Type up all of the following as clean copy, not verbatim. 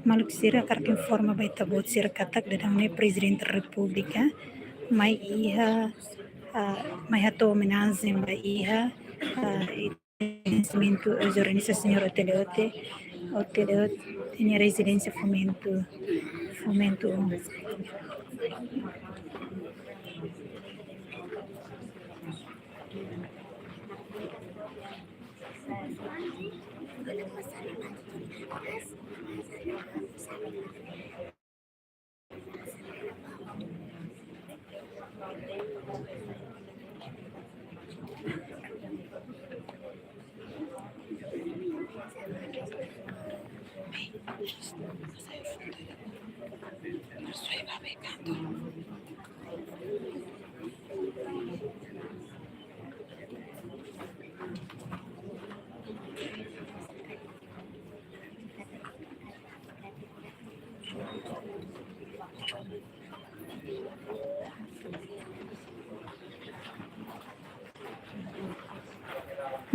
Maluk sira karkin forma baita bot sira katak dadang Presidente da República mai iha mai hato homenagem mai iha reconhecimento aos organizações senhor Oteleote tinha residência fomento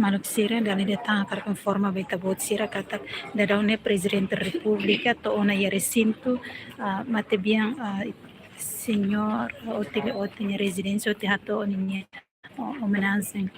Maluk sira dali datang karkan forma baita bot sira katak dadang Presidente da República to ona ia recinto mate biang senhor Oteleote tinha residência ote hato oninya homenagem.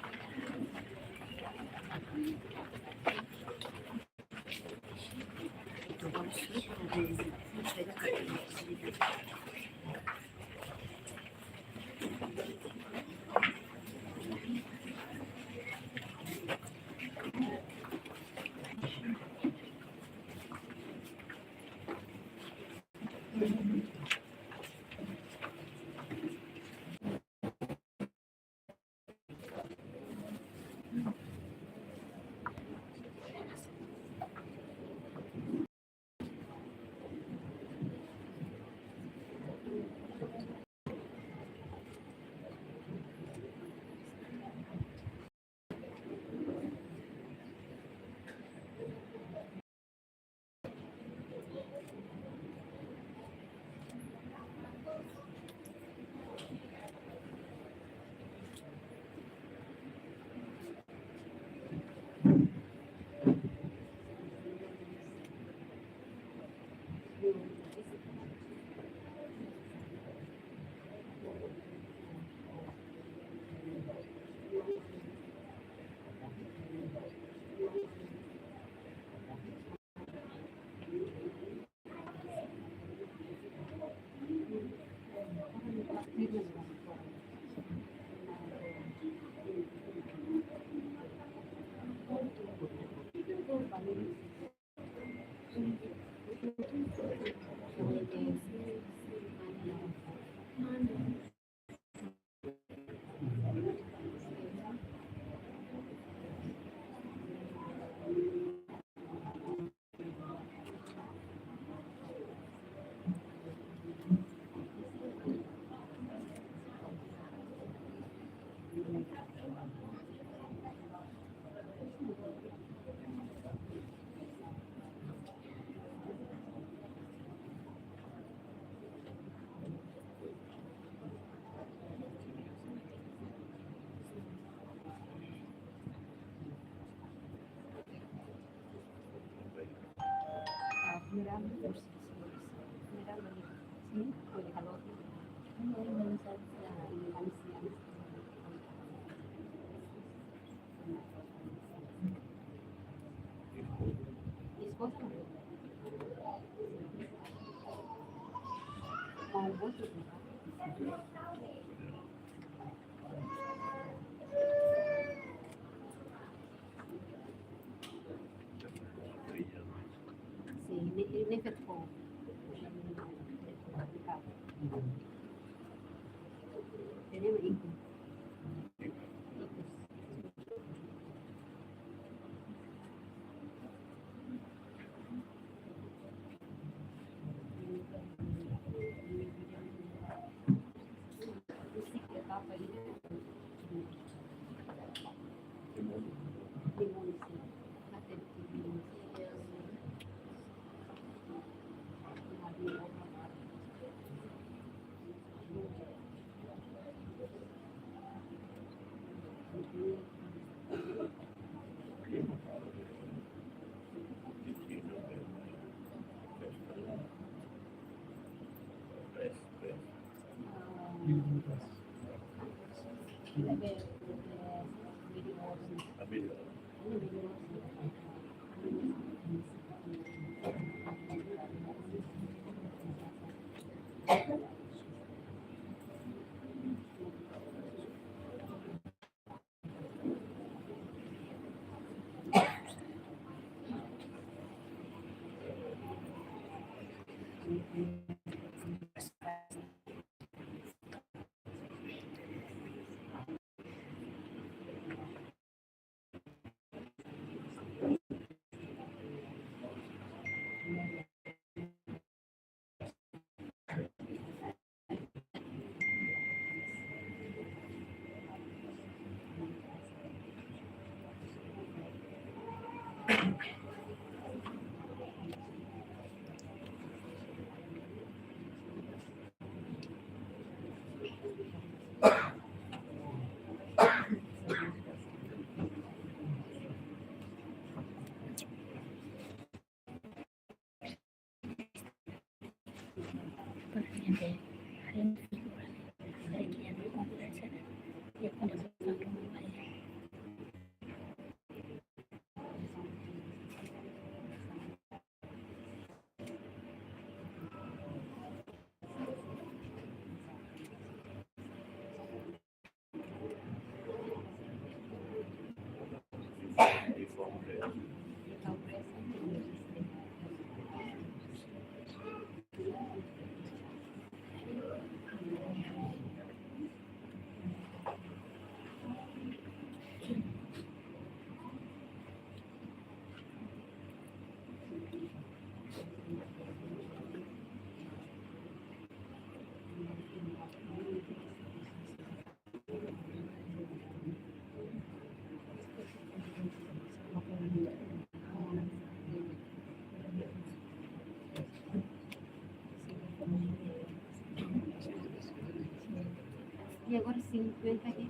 E agora 50 aqui.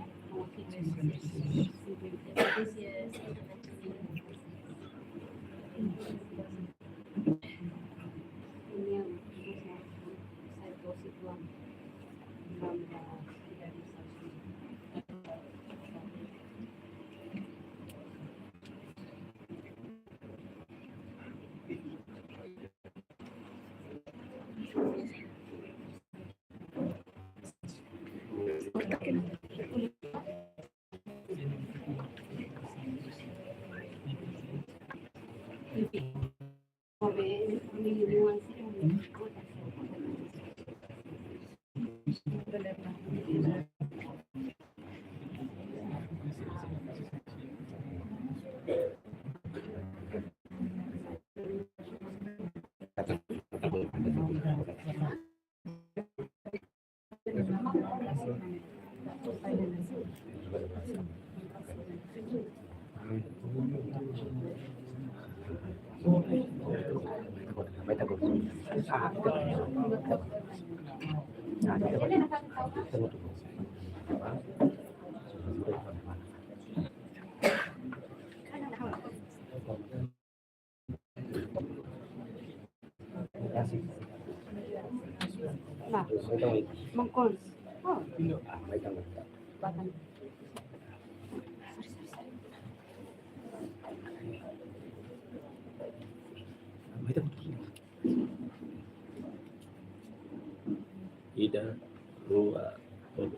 Nah, mengkon. Oh, bahkan. Ida, Rua, Todo.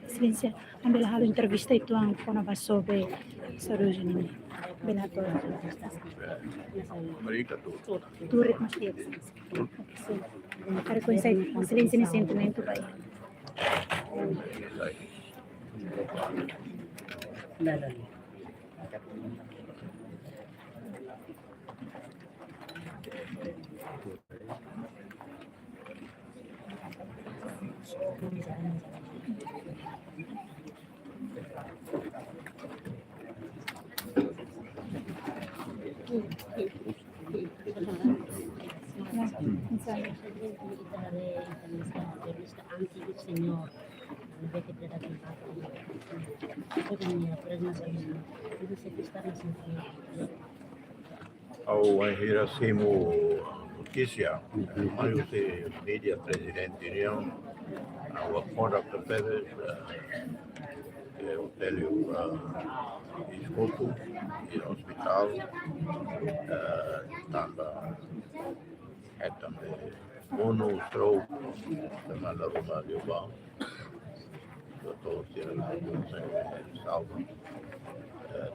Excelência, ambil halo entrevista itu ang kona basobe sarujo nini. Belato. Obrigado. Turit mas dia. Kare ko inside excelência ni sentimento ba. Antigo Senhor, vete para a minha presença e você que está na sintonia. Ao Hirashimo notícia, mas o mídia presidente União, o conduct of Pérez, o Télio escuto, ir ao hospital, também Uno stroke, semana Roma de Obama, doutor Ciro Salva,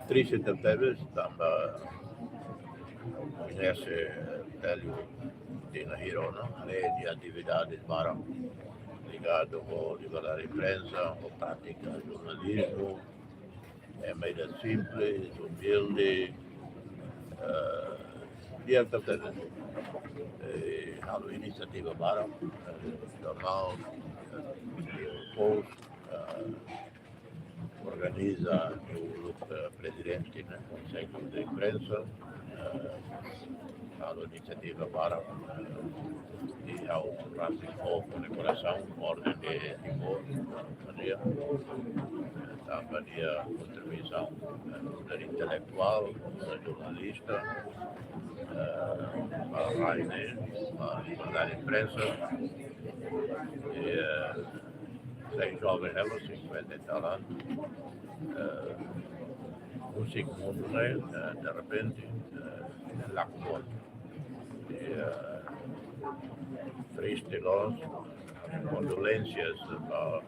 Trícia de Pérez, também conhece Télio de Nahirona, lei de atividades para ligado ao livrar a imprensa, a prática do jornalismo, é meio simples, humilde, diante da iniciativa para jornal, post, organiza o presidente do Conselho de Imprensa, a iniciativa para e ao Francisco comemoração, ordem de Timor, também a contribuição da intelectual, da jornalista, para a Rainer, para a imprensa, e sem jovens elas, 50 e tal anos, um segundo, né, de repente, lá como triste nós, condolências para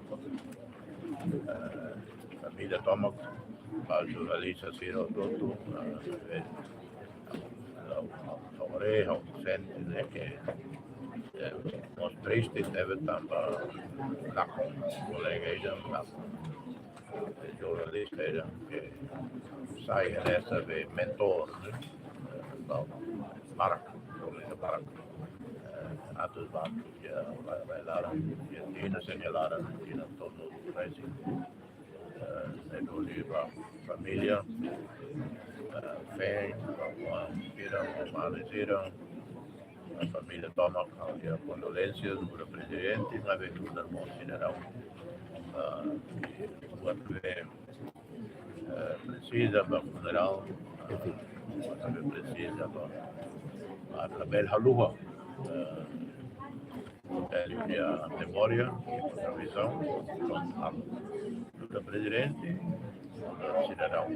a família Tomac, para a jornalista Ciro Dotto, ao rei, ao Vicente, né, que nós tristes deve também lá com o colega lá jornalista que sai nessa de mentor, né, Barak, Barak, atos bancos que revelaram, que tinha señalaram, tinha torno do Brasil, do livro família, fé, humanizam, a família toma condolências do presidente, na aventura do modo general. Quando precisa para o funeral, quando precisa para a bela lua, a memória, a visão do presidente, do cidadão,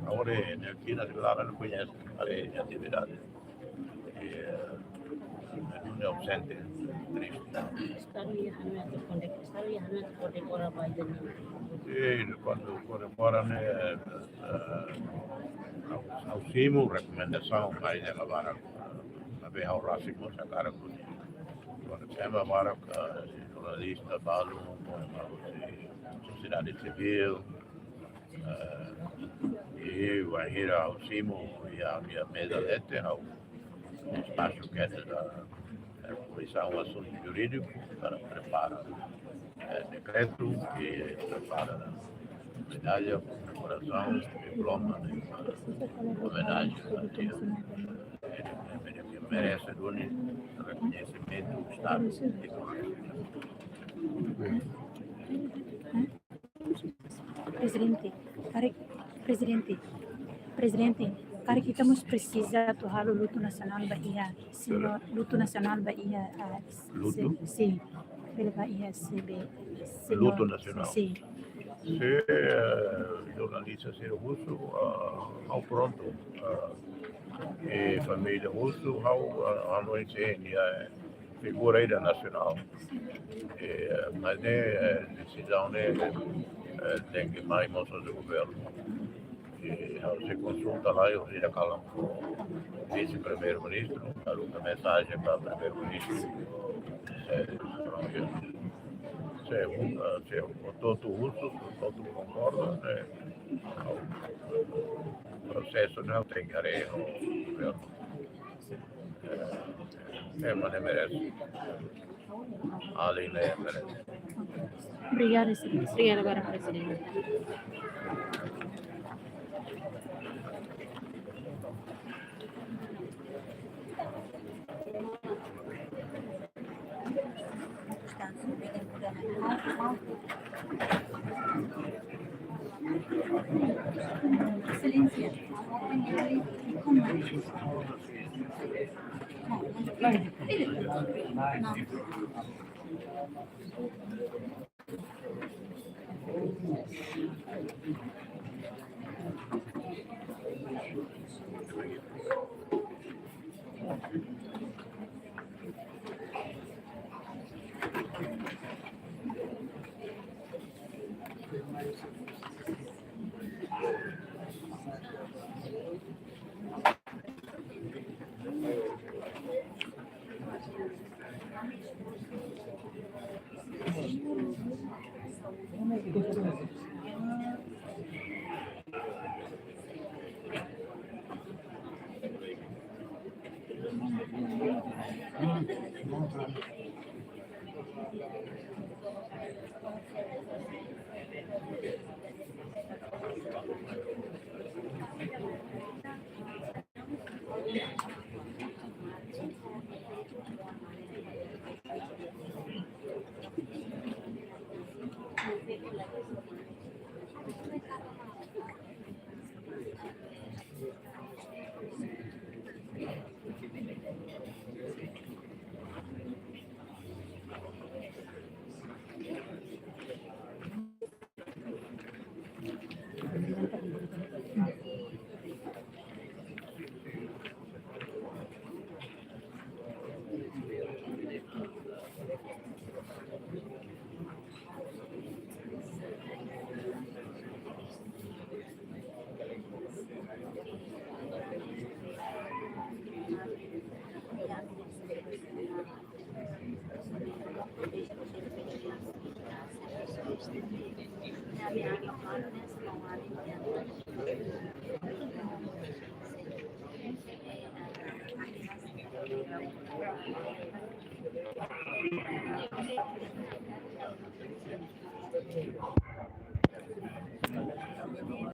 agora aqui na Cidade não conhece a atividade. Não é ausente, triste. E quando comemora, né, ao CIMO, recomendação, mais ela vai a ver ao Rássimo, sacar quando chama para jornalista, Balu, sociedade civil, e vai ir ao CIMO e a mesa lete, ao espaço que é da Comissão Assunto Jurídico, para preparar decreto e prepara medalha, comemoração, diploma, homenagem que merece do reconhecimento do Estado de Presidente, cara que estamos precisando do halo luto nacional Bahia, senhor, luto nacional Bahia, luto? Sim, pela Bahia, luto nacional. Sim. Se jornalista ser russo, ao pronto. E família russo, ao não ser figura aí nacional. Mas decisão tem que mais mostrar do governo. E você consulta lá, eu vira calão com o vice-primeiro-ministro, dar uma mensagem para o primeiro-ministro. Se todo russo, todo concorda, né? O processo não tem arena, o governo. Mas não merece. Ali não merece. Obrigada, senhor. Obrigada, Barão Presidente. Excelência,